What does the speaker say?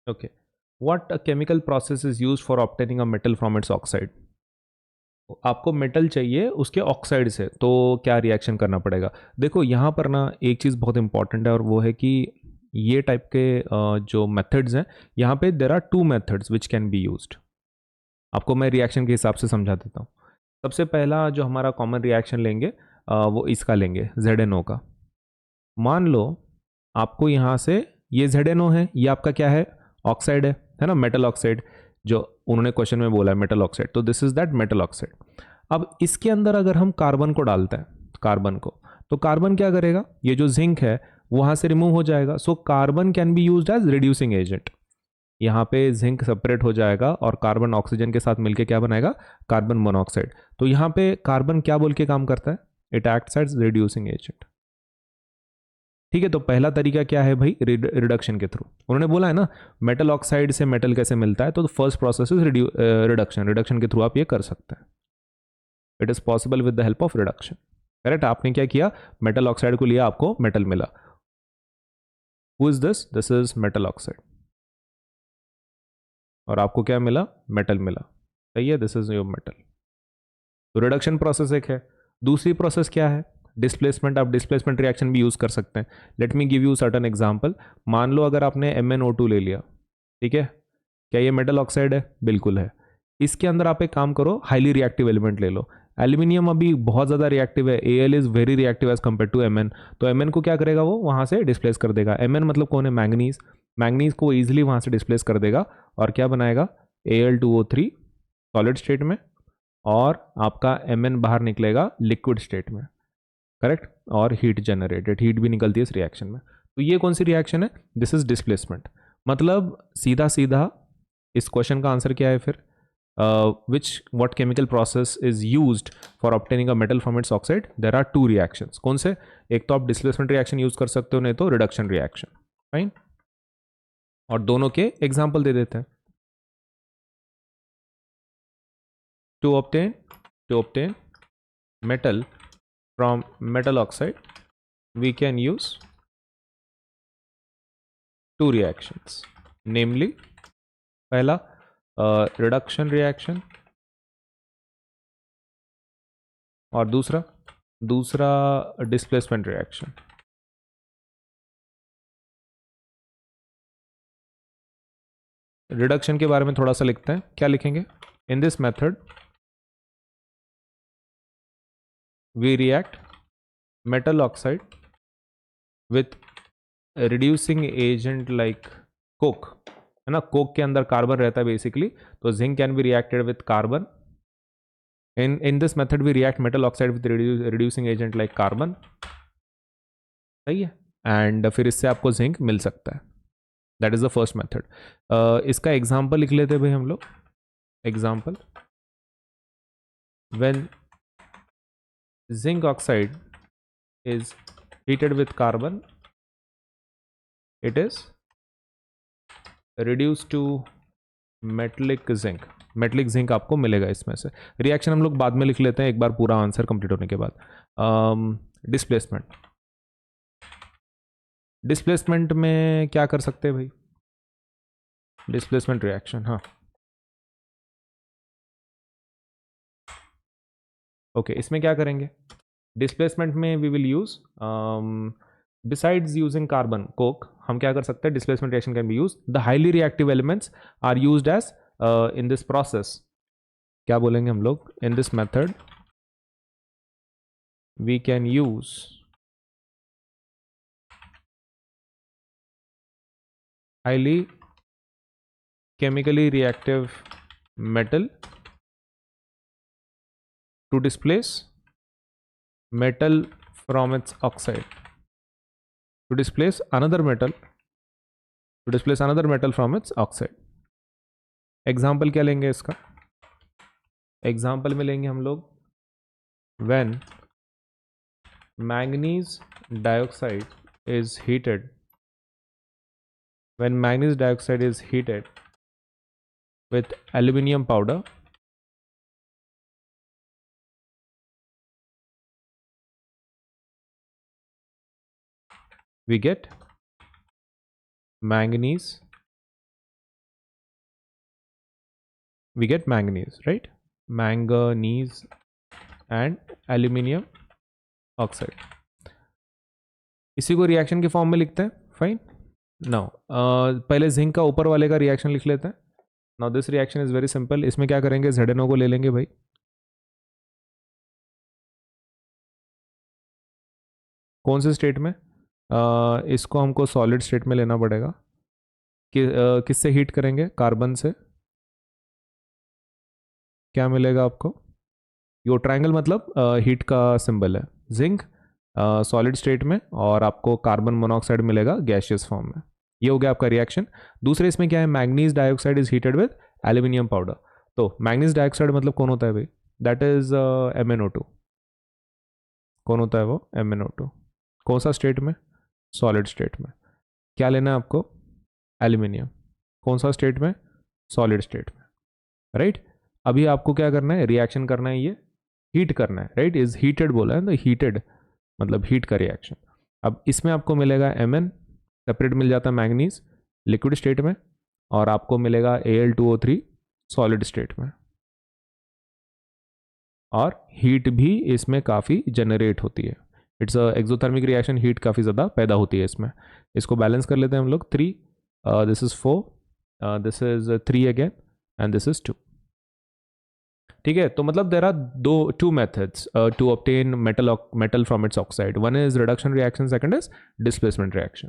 Okay. What a chemical process is used for obtaining a metal from its oxide? आपको metal चाहिए उसके oxide से, तो क्या रिएक्शन करना पड़ेगा? देखो यहाँ पर ना एक चीज़ बहुत इंपॉर्टेंट है, और वो है कि ये टाइप के जो मेथड्स हैं, यहाँ पे there are two methods which can be used. आपको मैं रिएक्शन के हिसाब से समझा देता हूँ। सबसे पहला जो हमारा कॉमन रिएक्शन लेंगे, वो इसका लेंगे, ZNO का। मान लो आपको यहाँ से ये ZNO है, ये आपका क्या है ना, मेटल ऑक्साइड, जो उन्होंने क्वेश्चन में बोला है मेटल ऑक्साइड, तो this is that metal oxide. अब इसके अंदर अगर हम कार्बन को डालते हैं, कार्बन को, तो कार्बन क्या करेगा, ये जो जिंक है वहां से रिमूव हो जाएगा। So carbon can be used as reducing agent. यहाँ पे जिंक सेपरेट हो जाएगा और कार्बन ऑक्सीजन के साथ मिलकर क्या बनाएगा, कार्बन मोनोऑक्साइड। तो यहाँ पे कार्बन क्या बोल के काम करता है, it acts as reducing agent. ठीक है, तो पहला तरीका क्या है भाई, रिडक्शन के थ्रू। उन्होंने बोला है ना मेटल ऑक्साइड से मेटल कैसे मिलता है, तो first process is reduction. Reduction के थ्रू आप ये कर सकते हैं। It is possible with the help of reduction. Correct, आपने क्या किया, मेटल ऑक्साइड को लिया, आपको मेटल मिला। Who is this is metal oxide, और आपको क्या मिला, मेटल मिला। सही है, दिस इज योर मेटल। तो रिडक्शन प्रोसेस एक है। दूसरी प्रोसेस क्या है, डिस्प्लेसमेंट। आप डिस्प्लेसमेंट रिएक्शन भी यूज कर सकते हैं। Let me give you certain example. मान लो अगर आपने MnO2 ले लिया, ठीक है, क्या ये मेटल ऑक्साइड है? बिल्कुल है। इसके अंदर आप एक काम करो, हाईली रिएक्टिव एलिमेंट ले लो। एल्यूमिनियम अभी बहुत ज़्यादा रिएक्टिव है, Al is very reactive as compare to Mn। तो Mn को क्या करेगा, वो वहाँ से डिस्प्लेस कर देगा। Mn मतलब कौन है, मैंगनीज। मैंगनीज को ईजिली वहाँ से डिस्प्लेस कर देगा, और क्या बनाएगा, Al2O3 सॉलिड स्टेट में, और आपका Mn बाहर निकलेगा लिक्विड स्टेट में। करेक्ट, और हीट जनरेटेड, हीट भी निकलती है इस रिएक्शन में। तो ये कौन सी रिएक्शन है, दिस इज डिस्प्लेसमेंट। मतलब सीधा सीधा इस क्वेश्चन का आंसर क्या है फिर, which what chemical process is used for obtaining a metal from its oxide? There are two reactions. कौन से, एक तो आप डिस्प्लेसमेंट रिएक्शन यूज कर सकते हो, नहीं तो रिडक्शन रिएक्शन। फाइन, और दोनों के एग्जाम्पल दे देते हैं। To obtain metal from metal oxide, we can use two reactions, namely पहला रिडक्शन रिएक्शन, और दूसरा दूसरा डिस्प्लेसमेंट रिएक्शन। रिडक्शन के बारे में थोड़ा सा लिखते हैं, क्या लिखेंगे, in this method we react metal oxide with reducing agent like coke, है ना, कोक के अंदर कार्बन रहता है बेसिकली, तो zinc can be reacted with carbon. In this method we react metal oxide with reducing agent like carbon। सही है, and फिर इससे आपको जिंक मिल सकता है। That is the first method. इसका एग्जांपल लिख लेते हैं भाई हम लोग। Example, when zinc oxide is heated with carbon, it is reduced to metallic zinc। Metallic zinc आपको मिलेगा इसमें से। रिएक्शन हम लोग बाद में लिख लेते हैं, एक बार पूरा आंसर कंप्लीट होने के बाद। डिस्प्लेसमेंट, डिस्प्लेसमेंट में क्या कर सकते हैं भाई, डिस्प्लेसमेंट रिएक्शन, हाँ ओके, इसमें क्या करेंगे, डिस्प्लेसमेंट में we will use besides using carbon coke, हम क्या कर सकते हैं, displacement reaction can be use, the highly reactive elements are used as in this process. क्या बोलेंगे हम लोग, in this method we can use highly chemically reactive metal to displace metal from its oxide, to displace another metal from its oxide। Example क्या लेंगे इसका, example में लेंगे हम लोग, when manganese dioxide is heated, when manganese dioxide is heated with aluminium powder, we get manganese we get manganese, right? Manganese and aluminium oxide. इसी को reaction के फॉर्म में लिखते हैं. फाइन. नाउ पहले जिंक का ऊपर वाले का रिएक्शन लिख लेते हैं. Now this reaction is very simple. इसमें क्या करेंगे, ZnO को ले लेंगे भाई. कौन से स्टेट में? इसको हमको सॉलिड स्टेट में लेना पड़ेगा. किससे हीट करेंगे? कार्बन से. क्या मिलेगा आपको? यो ट्रायंगल मतलब हीट का सिंबल है. जिंक सॉलिड स्टेट में और आपको कार्बन मोनोऑक्साइड मिलेगा गैसियस फॉर्म में. ये हो गया आपका रिएक्शन. दूसरे इसमें क्या है, manganese dioxide is heated with aluminium powder. तो मैग्नीज डाइऑक्साइड मतलब कौन होता है भाई? That is MnO2. कौन होता है वो? MnO2. कौन सा स्टेट में? सॉलिड स्टेट में. क्या लेना है आपको? एल्यूमिनियम. कौन सा स्टेट में? सॉलिड स्टेट में. राइट. अभी आपको क्या करना है? रिएक्शन करना है, ये हीट करना है. राइट. इज हीटेड बोला है तो हीटेड मतलब हीट का रिएक्शन. अब इसमें आपको मिलेगा Mn, सेपरेट मिल जाता है मैग्नीज लिक्विड स्टेट में, और आपको मिलेगा Al2O3 सॉलिड स्टेट में. और हीट भी इसमें काफ़ी जनरेट होती है. It's a exothermic reaction. Heat काफ़ी ज़्यादा पैदा होती है इसमें. इसको बैलेंस कर लेते हैं हम लोग. 3, this is 4, this is 3 again, and this is 2. ठीक है. तो मतलब there are two methods to obtain metal from its oxide. One is reduction reaction, second is displacement reaction.